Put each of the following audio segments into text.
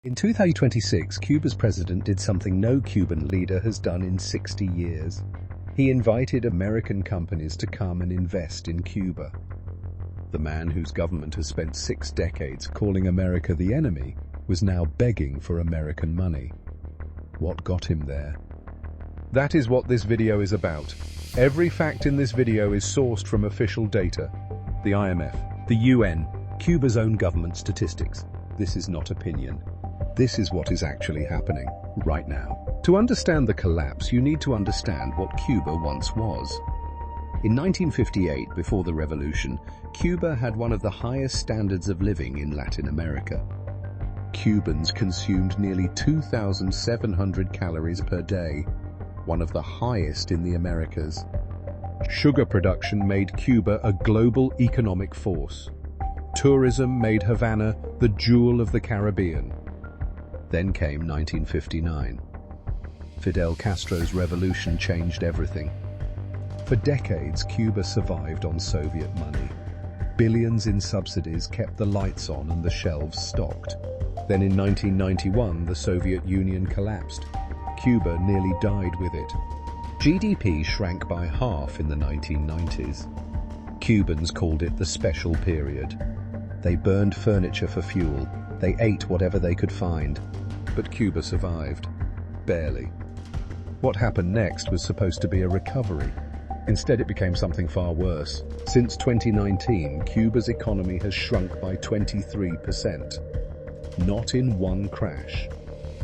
In 2026, Cuba's president did something no Cuban leader has done in 60 years. He invited American companies to come and invest in Cuba. The man whose government has spent 6 decades calling America the enemy was now begging for American money. What got him there? That is what this video is about. Every fact in this video is sourced from official data. The IMF, the UN, Cuba's own government statistics. This is not opinion. This is what is actually happening right now. To understand the collapse, you need to understand what Cuba once was. In 1958, before the revolution, Cuba had one of the highest standards of living in Latin America. Cubans consumed nearly 2,700 calories per day, one of the highest in the Americas. Sugar production made Cuba a global economic force. Tourism made Havana the jewel of the Caribbean. Then came 1959. Fidel Castro's revolution changed everything. For decades, Cuba survived on Soviet money. Billions in subsidies kept the lights on and the shelves stocked. Then in 1991, the Soviet Union collapsed. Cuba nearly died with it. GDP shrank by half in the 1990s. Cubans called it the special period. They burned furniture for fuel. They ate whatever they could find. But Cuba survived. Barely. What happened next was supposed to be a recovery. Instead, it became something far worse. Since 2019, Cuba's economy has shrunk by 23%. Not in one crash.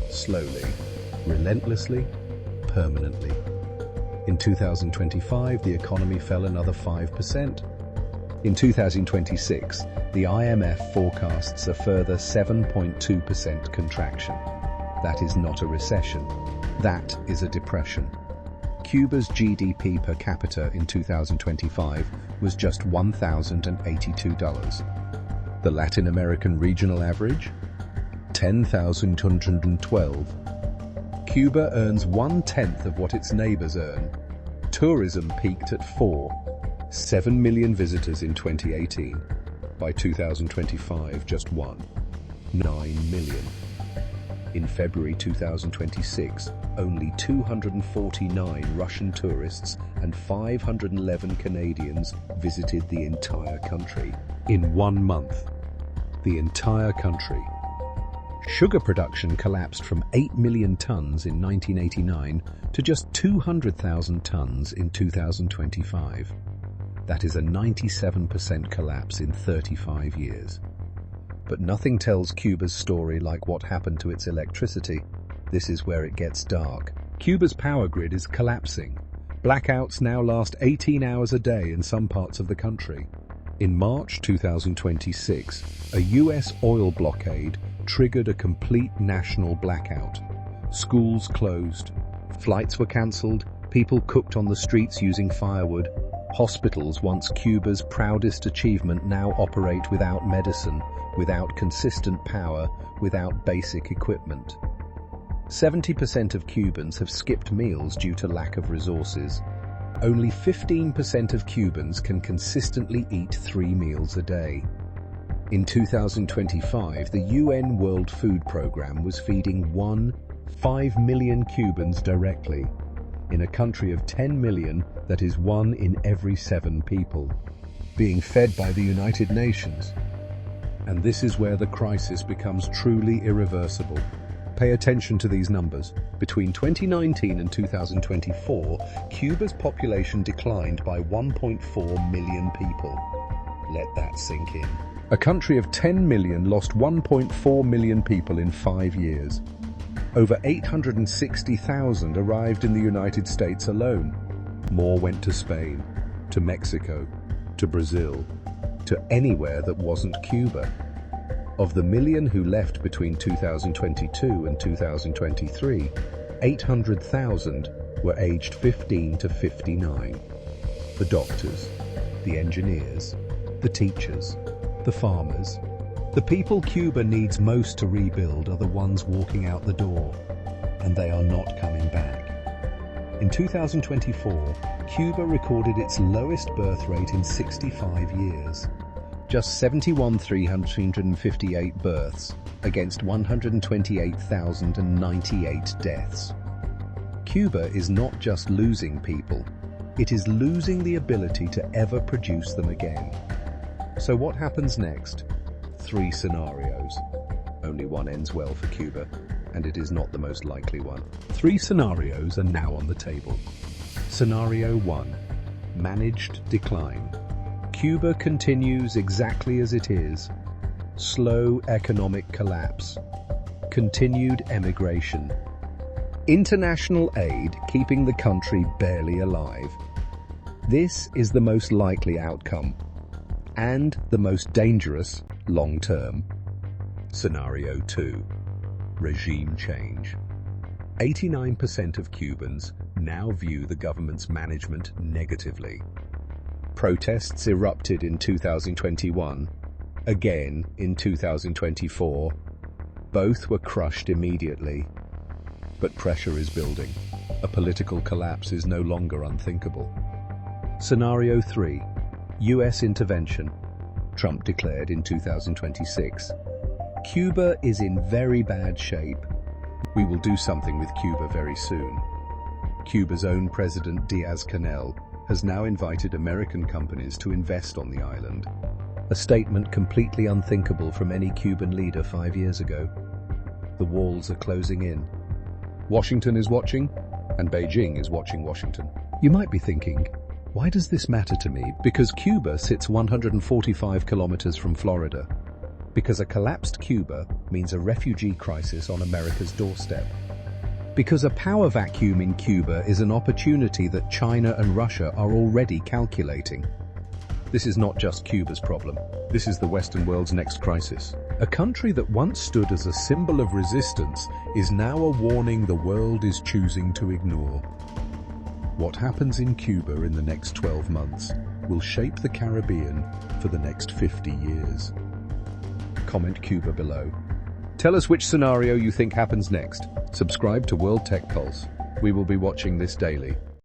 Slowly, relentlessly, permanently. In 2025, the economy fell another 5%. In 2026, the IMF forecasts a further 7.2% contraction. That is not a recession. That is a depression. Cuba's GDP per capita in 2025 was just $1,082. The Latin American regional average? $10,212. Cuba earns 1/10 of what its neighbors earn. Tourism peaked at 7 million visitors in 2018. By 2025, just 9 million. In February 2026, only 249 Russian tourists and 511 Canadians visited the entire country. In 1 month. The entire country. Sugar production collapsed from 8 million tons in 1989 to just 200,000 tons in 2025. That is a 97% collapse in 35 years. But nothing tells Cuba's story like what happened to its electricity. This is where it gets dark. Cuba's power grid is collapsing. Blackouts now last 18 hours a day in some parts of the country. In March 2026, a US oil blockade triggered a complete national blackout. Schools closed, flights were cancelled, people cooked on the streets using firewood. Hospitals, once Cuba's proudest achievement, now operate without medicine, without consistent power, without basic equipment. 70% of Cubans have skipped meals due to lack of resources. Only 15% of Cubans can consistently eat 3 meals a day. In 2025, the UN World Food Programme was feeding 5 million Cubans directly. In a country of 10 million, that is 1 in every 7 people, being fed by the United Nations. And this is where the crisis becomes truly irreversible. Pay attention to these numbers. Between 2019 and 2024, Cuba's population declined by 1.4 million people. Let that sink in. A country of 10 million lost 1.4 million people in 5 years. Over 860,000 arrived in the United States alone. More went to Spain, to Mexico, to Brazil, to anywhere that wasn't Cuba. Of the million who left between 2022 and 2023, 800,000 were aged 15 to 59. The doctors, the engineers, the teachers, the farmers. The people Cuba needs most to rebuild are the ones walking out the door, and they are not coming back. In 2024, Cuba recorded its lowest birth rate in 65 years. just 71,358 births against 128,098 deaths. Cuba is not just losing people, it is losing the ability to ever produce them again. So what happens next? 3 scenarios. Only one ends well for Cuba, and it is not the most likely one. 3 scenarios are now on the table. Scenario 1. Managed decline. Cuba continues exactly as it is. Slow economic collapse. Continued emigration. International aid keeping the country barely alive. This is the most likely outcome, and the most dangerous long-term. Scenario 2. Regime change. 89% of Cubans now view the government's management negatively. Protests erupted in 2021, again in 2024. Both were crushed immediately. But pressure is building. A political collapse is no longer unthinkable. Scenario 3. US intervention. Trump declared in 2026. Cuba is in very bad shape. We will do something with Cuba very soon. Cuba's own President Diaz-Canel has now invited American companies to invest on the island. A statement completely unthinkable from any Cuban leader 5 years ago. The walls are closing in. Washington is watching, and Beijing is watching Washington. You might be thinking, why does this matter to me? Because Cuba sits 145 kilometers from Florida. Because a collapsed Cuba means a refugee crisis on America's doorstep. Because a power vacuum in Cuba is an opportunity that China and Russia are already calculating. This is not just Cuba's problem. This is the Western world's next crisis. A country that once stood as a symbol of resistance is now a warning the world is choosing to ignore. What happens in Cuba in the next 12 months will shape the Caribbean for the next 50 years. Comment Cuba below. Tell us which scenario you think happens next. Subscribe to World Tech Pulse. We will be watching this daily.